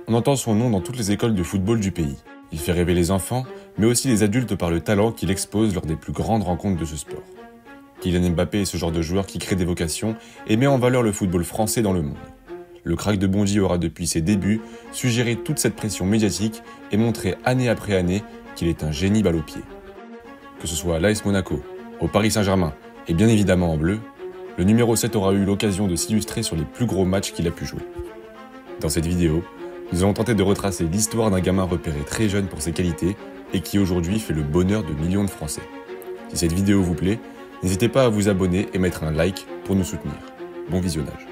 on entend son nom dans toutes les écoles de football du pays. Il fait rêver les enfants, mais aussi les adultes par le talent qu'il expose lors des plus grandes rencontres de ce sport. Kylian Mbappé est ce genre de joueur qui crée des vocations et met en valeur le football français dans le monde. Le crack de Bondy aura depuis ses débuts su gérer toute cette pression médiatique et montrer année après année qu'il est un génie balle au pied. Que ce soit à l'AS Monaco, au Paris Saint-Germain et bien évidemment en bleu, le numéro 7 aura eu l'occasion de s'illustrer sur les plus gros matchs qu'il a pu jouer. Dans cette vidéo, nous allons tenter de retracer l'histoire d'un gamin repéré très jeune pour ses qualités et qui aujourd'hui fait le bonheur de millions de Français. Si cette vidéo vous plaît, n'hésitez pas à vous abonner et mettre un like pour nous soutenir. Bon visionnage.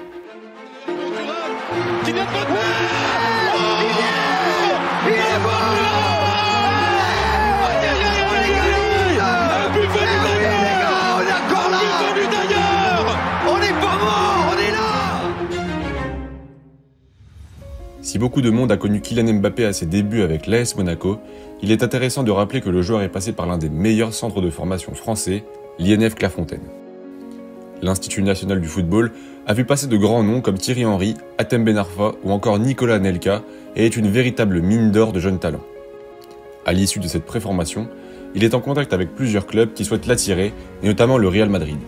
Si beaucoup de monde a connu Kylian Mbappé à ses débuts avec l'AS Monaco, il est intéressant de rappeler que le joueur est passé par l'un des meilleurs centres de formation français, l'INF Clairefontaine. L'Institut national du football a vu passer de grands noms comme Thierry Henry, Hatem Ben Arfa ou encore Nicolas Anelka et est une véritable mine d'or de jeunes talents. À l'issue de cette préformation, il est en contact avec plusieurs clubs qui souhaitent l'attirer, et notamment le Real Madrid.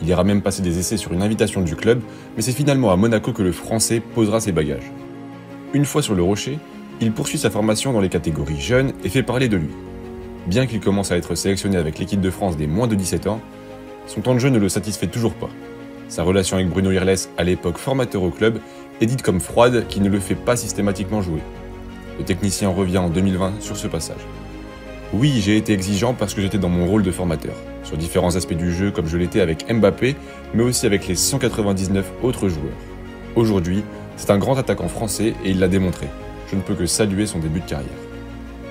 Il ira même passer des essais sur une invitation du club, mais c'est finalement à Monaco que le Français posera ses bagages. Une fois sur le rocher, il poursuit sa formation dans les catégories jeunes et fait parler de lui. Bien qu'il commence à être sélectionné avec l'équipe de France des moins de 17 ans, son temps de jeu ne le satisfait toujours pas. Sa relation avec Bruno Irles, à l'époque formateur au club, est dite comme froide qui ne le fait pas systématiquement jouer. Le technicien revient en 2020 sur ce passage. Oui, j'ai été exigeant parce que j'étais dans mon rôle de formateur, sur différents aspects du jeu comme je l'étais avec Mbappé, mais aussi avec les 199 autres joueurs. Aujourd'hui, c'est un grand attaquant français et il l'a démontré. Je ne peux que saluer son début de carrière.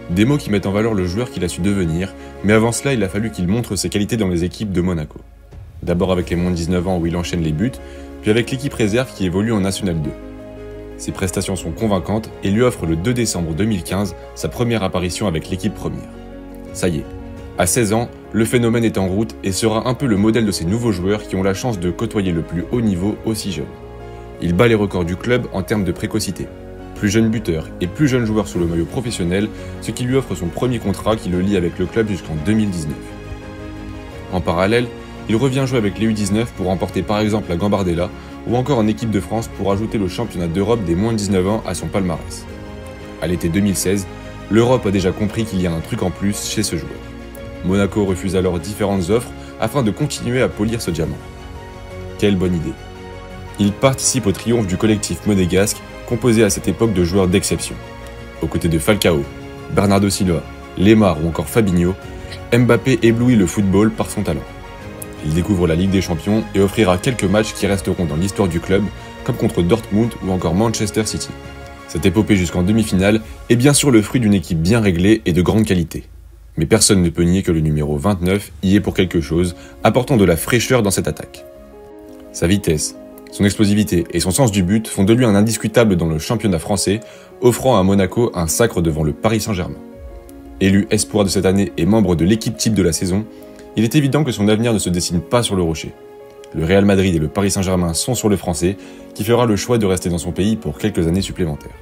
Des mots qui mettent en valeur le joueur qu'il a su devenir, mais avant cela, il a fallu qu'il montre ses qualités dans les équipes de Monaco. D'abord avec les moins de 19 ans où il enchaîne les buts, puis avec l'équipe réserve qui évolue en National 2. Ses prestations sont convaincantes et lui offrent le 2 décembre 2015 sa première apparition avec l'équipe première. Ça y est, à 16 ans, le phénomène est en route et sera un peu le modèle de ces nouveaux joueurs qui ont la chance de côtoyer le plus haut niveau aussi jeune. Il bat les records du club en termes de précocité. Plus jeune buteur et plus jeune joueur sous le maillot professionnel, ce qui lui offre son premier contrat qui le lie avec le club jusqu'en 2019. En parallèle, il revient jouer avec les U19 pour remporter par exemple la Gambardella ou encore en équipe de France pour ajouter le championnat d'Europe des moins de 19 ans à son palmarès. À l'été 2016, l'Europe a déjà compris qu'il y a un truc en plus chez ce joueur. Monaco refuse alors différentes offres afin de continuer à polir ce diamant. Quelle bonne idée! Il participe au triomphe du collectif monégasque, composé à cette époque de joueurs d'exception. Aux côtés de Falcao, Bernardo Silva, Lemar ou encore Fabinho, Mbappé éblouit le football par son talent. Il découvre la Ligue des Champions et offrira quelques matchs qui resteront dans l'histoire du club, comme contre Dortmund ou encore Manchester City. Cette épopée jusqu'en demi-finale est bien sûr le fruit d'une équipe bien réglée et de grande qualité. Mais personne ne peut nier que le numéro 29 y est pour quelque chose, apportant de la fraîcheur dans cette attaque. Sa vitesse, son explosivité et son sens du but font de lui un indiscutable dans le championnat français, offrant à Monaco un sacre devant le Paris Saint-Germain. Élu espoir de cette année et membre de l'équipe type de la saison, il est évident que son avenir ne se dessine pas sur le rocher. Le Real Madrid et le Paris Saint-Germain sont sur le Français, qui fera le choix de rester dans son pays pour quelques années supplémentaires.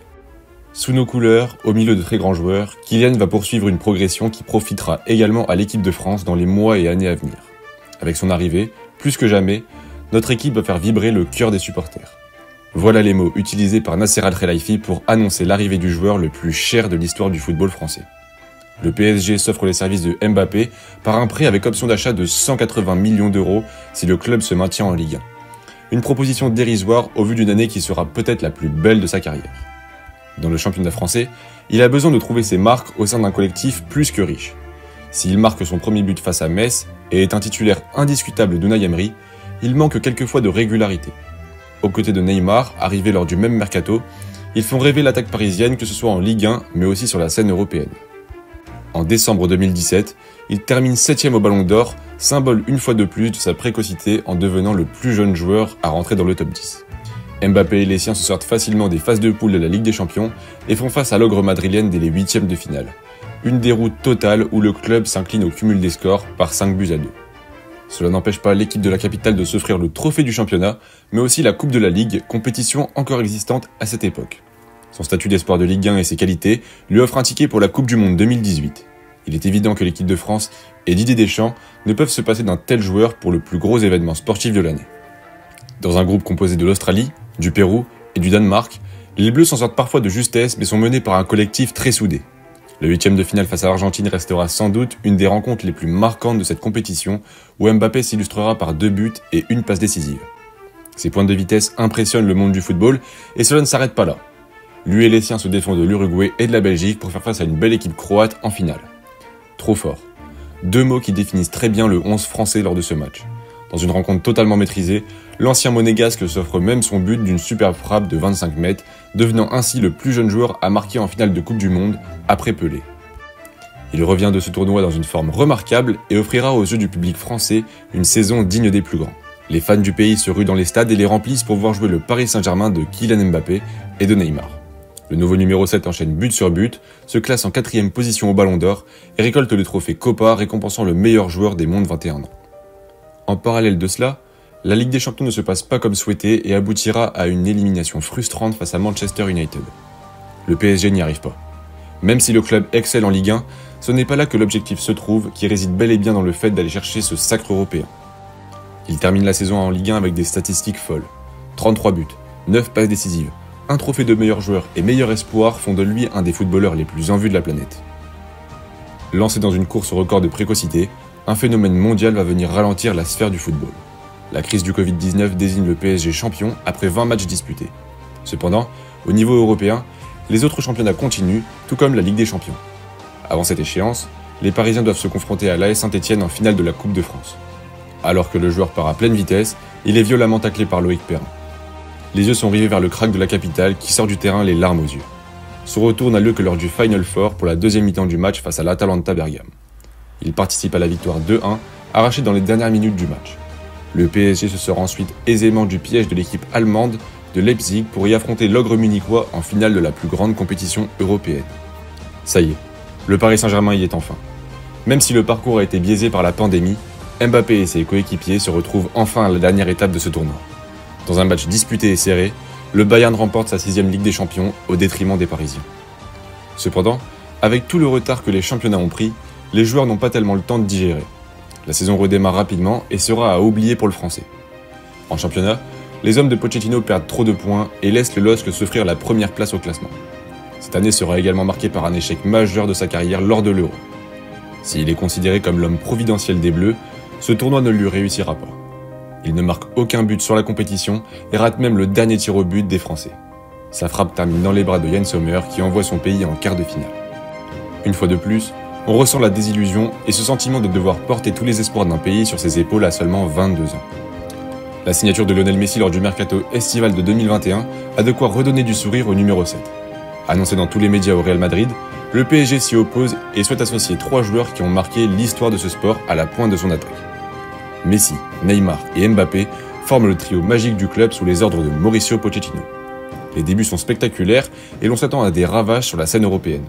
Sous nos couleurs, au milieu de très grands joueurs, Kylian va poursuivre une progression qui profitera également à l'équipe de France dans les mois et années à venir. Avec son arrivée, plus que jamais, notre équipe va faire vibrer le cœur des supporters. Voilà les mots utilisés par Nasser Al-Khelaifi pour annoncer l'arrivée du joueur le plus cher de l'histoire du football français. Le PSG s'offre les services de Mbappé par un prêt avec option d'achat de 180 millions d'euros si le club se maintient en Ligue 1. Une proposition dérisoire au vu d'une année qui sera peut-être la plus belle de sa carrière. Dans le championnat français, il a besoin de trouver ses marques au sein d'un collectif plus que riche. S'il marque son premier but face à Metz et est un titulaire indiscutable d'Unai Emery, il manque quelquefois de régularité. Aux côtés de Neymar, arrivé lors du même mercato, ils font rêver l'attaque parisienne que ce soit en Ligue 1 mais aussi sur la scène européenne. En décembre 2017, il termine 7e au Ballon d'Or, symbole une fois de plus de sa précocité en devenant le plus jeune joueur à rentrer dans le top 10. Mbappé et les siens se sortent facilement des phases de poule de la Ligue des Champions et font face à l'ogre madrilène dès les 8e de finale. Une déroute totale où le club s'incline au cumul des scores par 5-2. Cela n'empêche pas l'équipe de la capitale de s'offrir le trophée du championnat, mais aussi la Coupe de la Ligue, compétition encore existante à cette époque. Son statut d'espoir de Ligue 1 et ses qualités lui offrent un ticket pour la Coupe du Monde 2018. Il est évident que l'équipe de France et Didier Deschamps ne peuvent se passer d'un tel joueur pour le plus gros événement sportif de l'année. Dans un groupe composé de l'Australie, du Pérou et du Danemark, les Bleus s'en sortent parfois de justesse mais sont menés par un collectif très soudé. Le 8e de finale face à l'Argentine restera sans doute une des rencontres les plus marquantes de cette compétition où Mbappé s'illustrera par 2 buts et 1 passe décisive. Ses pointes de vitesse impressionnent le monde du football et cela ne s'arrête pas là. Lui et les siens se défendent de l'Uruguay et de la Belgique pour faire face à une belle équipe croate en finale. Trop fort. 2 mots qui définissent très bien le 11 français lors de ce match. Dans une rencontre totalement maîtrisée, l'ancien monégasque s'offre même son but d'une superbe frappe de 25 mètres, devenant ainsi le plus jeune joueur à marquer en finale de Coupe du Monde, après Pelé. Il revient de ce tournoi dans une forme remarquable et offrira aux yeux du public français une saison digne des plus grands. Les fans du pays se ruent dans les stades et les remplissent pour voir jouer le Paris Saint-Germain de Kylian Mbappé et de Neymar. Le nouveau numéro 7 enchaîne but sur but, se classe en 4e position au Ballon d'Or et récolte le trophée Copa récompensant le meilleur joueur des mondes 21 ans. En parallèle de cela, la Ligue des Champions ne se passe pas comme souhaité et aboutira à une élimination frustrante face à Manchester United. Le PSG n'y arrive pas. Même si le club excelle en Ligue 1, ce n'est pas là que l'objectif se trouve, qui réside bel et bien dans le fait d'aller chercher ce sacre européen. Il termine la saison en Ligue 1 avec des statistiques folles. 33 buts, 9 passes décisives, un trophée de meilleur joueur et meilleur espoir font de lui un des footballeurs les plus en vue de la planète. Lancé dans une course au record de précocité, un phénomène mondial va venir ralentir la sphère du football. La crise du Covid-19 désigne le PSG champion après 20 matchs disputés. Cependant, au niveau européen, les autres championnats continuent, tout comme la Ligue des Champions. Avant cette échéance, les Parisiens doivent se confronter à l'AS Saint-Etienne en finale de la Coupe de France. Alors que le joueur part à pleine vitesse, il est violemment taclé par Loïc Perrin. Les yeux sont rivés vers le crack de la capitale qui sort du terrain les larmes aux yeux. Son retour n'a lieu que lors du Final Four pour la deuxième mi-temps du match face à l'Atalanta Bergame. Il participe à la victoire 2-1, arrachée dans les dernières minutes du match. Le PSG se sort ensuite aisément du piège de l'équipe allemande de Leipzig pour y affronter l'ogre munichois en finale de la plus grande compétition européenne. Ça y est, le Paris Saint-Germain y est enfin. Même si le parcours a été biaisé par la pandémie, Mbappé et ses coéquipiers se retrouvent enfin à la dernière étape de ce tournoi. Dans un match disputé et serré, le Bayern remporte sa 6e Ligue des Champions au détriment des Parisiens. Cependant, avec tout le retard que les championnats ont pris, les joueurs n'ont pas tellement le temps de digérer. La saison redémarre rapidement et sera à oublier pour le français. En championnat, les hommes de Pochettino perdent trop de points et laissent le LOSC s'offrir la première place au classement. Cette année sera également marquée par un échec majeur de sa carrière lors de l'Euro. S'il est considéré comme l'homme providentiel des Bleus, ce tournoi ne lui réussira pas. Il ne marque aucun but sur la compétition et rate même le dernier tir au but des Français. Sa frappe termine dans les bras de Yann Sommer qui envoie son pays en quart de finale. Une fois de plus, on ressent la désillusion et ce sentiment de devoir porter tous les espoirs d'un pays sur ses épaules à seulement 22 ans. La signature de Lionel Messi lors du mercato estival de 2021 a de quoi redonner du sourire au numéro 7. Annoncé dans tous les médias au Real Madrid, le PSG s'y oppose et souhaite associer 3 joueurs qui ont marqué l'histoire de ce sport à la pointe de son attaque. Messi, Neymar et Mbappé forment le trio magique du club sous les ordres de Mauricio Pochettino. Les débuts sont spectaculaires et l'on s'attend à des ravages sur la scène européenne.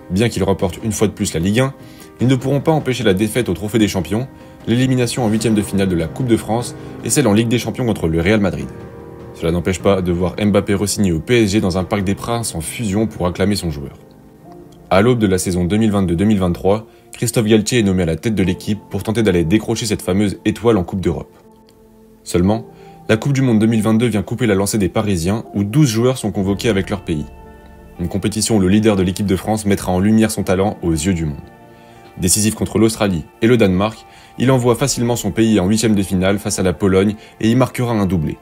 Bien qu'ils remportent une fois de plus la Ligue 1, ils ne pourront pas empêcher la défaite au Trophée des Champions, l'élimination en 8e de finale de la Coupe de France et celle en Ligue des Champions contre le Real Madrid. Cela n'empêche pas de voir Mbappé re-signer au PSG dans un Parc des Princes en fusion pour acclamer son joueur. À l'aube de la saison 2022-2023, Christophe Galtier est nommé à la tête de l'équipe pour tenter d'aller décrocher cette fameuse étoile en Coupe d'Europe. Seulement, la Coupe du Monde 2022 vient couper la lancée des Parisiens où 12 joueurs sont convoqués avec leur pays. Une compétition où le leader de l'équipe de France mettra en lumière son talent aux yeux du monde. Décisif contre l'Australie et le Danemark, il envoie facilement son pays en 8e de finale face à la Pologne et y marquera un doublé.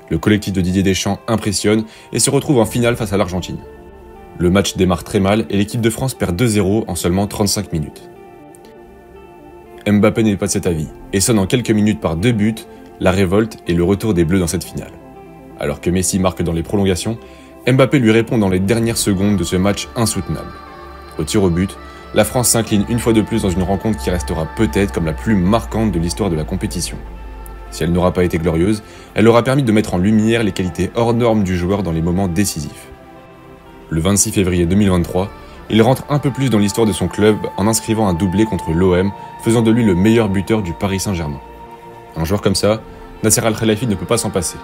Le collectif de Didier Deschamps impressionne et se retrouve en finale face à l'Argentine. Le match démarre très mal et l'équipe de France perd 2-0 en seulement 35 minutes. Mbappé n'est pas de cet avis et sonne en quelques minutes par 2 buts, la révolte et le retour des Bleus dans cette finale. Alors que Messi marque dans les prolongations, Mbappé lui répond dans les dernières secondes de ce match insoutenable. Au tir au but, la France s'incline une fois de plus dans une rencontre qui restera peut-être comme la plus marquante de l'histoire de la compétition. Si elle n'aura pas été glorieuse, elle aura permis de mettre en lumière les qualités hors normes du joueur dans les moments décisifs. Le 26 février 2023, il rentre un peu plus dans l'histoire de son club en inscrivant un doublé contre l'OM, faisant de lui le meilleur buteur du Paris Saint-Germain. Un joueur comme ça, Nasser Al-Khelaifi ne peut pas s'en passer.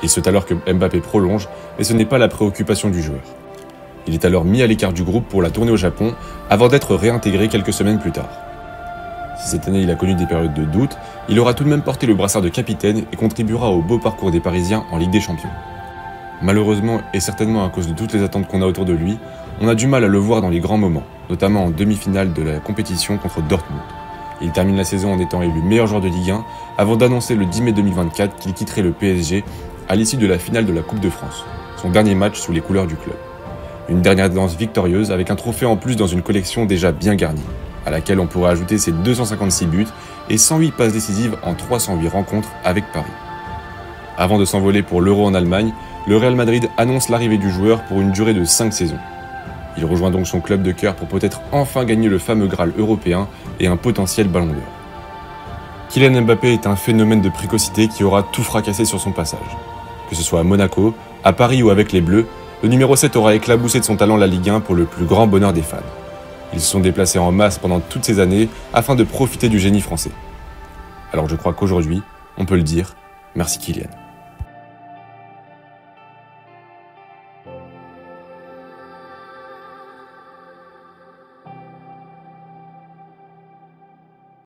Il souhaite alors que Mbappé prolonge, mais ce n'est pas la préoccupation du joueur. Il est alors mis à l'écart du groupe pour la tournée au Japon, avant d'être réintégré quelques semaines plus tard. Si cette année il a connu des périodes de doute, il aura tout de même porté le brassard de capitaine et contribuera au beau parcours des Parisiens en Ligue des Champions. Malheureusement, et certainement à cause de toutes les attentes qu'on a autour de lui, on a du mal à le voir dans les grands moments, notamment en demi-finale de la compétition contre Dortmund. Il termine la saison en étant élu meilleur joueur de Ligue 1, avant d'annoncer le 10 mai 2024 qu'il quitterait le PSG à l'issue de la finale de la Coupe de France, son dernier match sous les couleurs du club. Une dernière danse victorieuse avec un trophée en plus dans une collection déjà bien garnie, à laquelle on pourrait ajouter ses 256 buts et 108 passes décisives en 308 rencontres avec Paris. Avant de s'envoler pour l'Euro en Allemagne, le Real Madrid annonce l'arrivée du joueur pour une durée de 5 saisons. Il rejoint donc son club de cœur pour peut-être enfin gagner le fameux Graal européen et un potentiel ballon d'or. Kylian Mbappé est un phénomène de précocité qui aura tout fracassé sur son passage. Que ce soit à Monaco, à Paris ou avec les Bleus, le numéro 7 aura éclaboussé de son talent la Ligue 1 pour le plus grand bonheur des fans. Ils se sont déplacés en masse pendant toutes ces années afin de profiter du génie français. Alors je crois qu'aujourd'hui, on peut le dire, merci Kylian.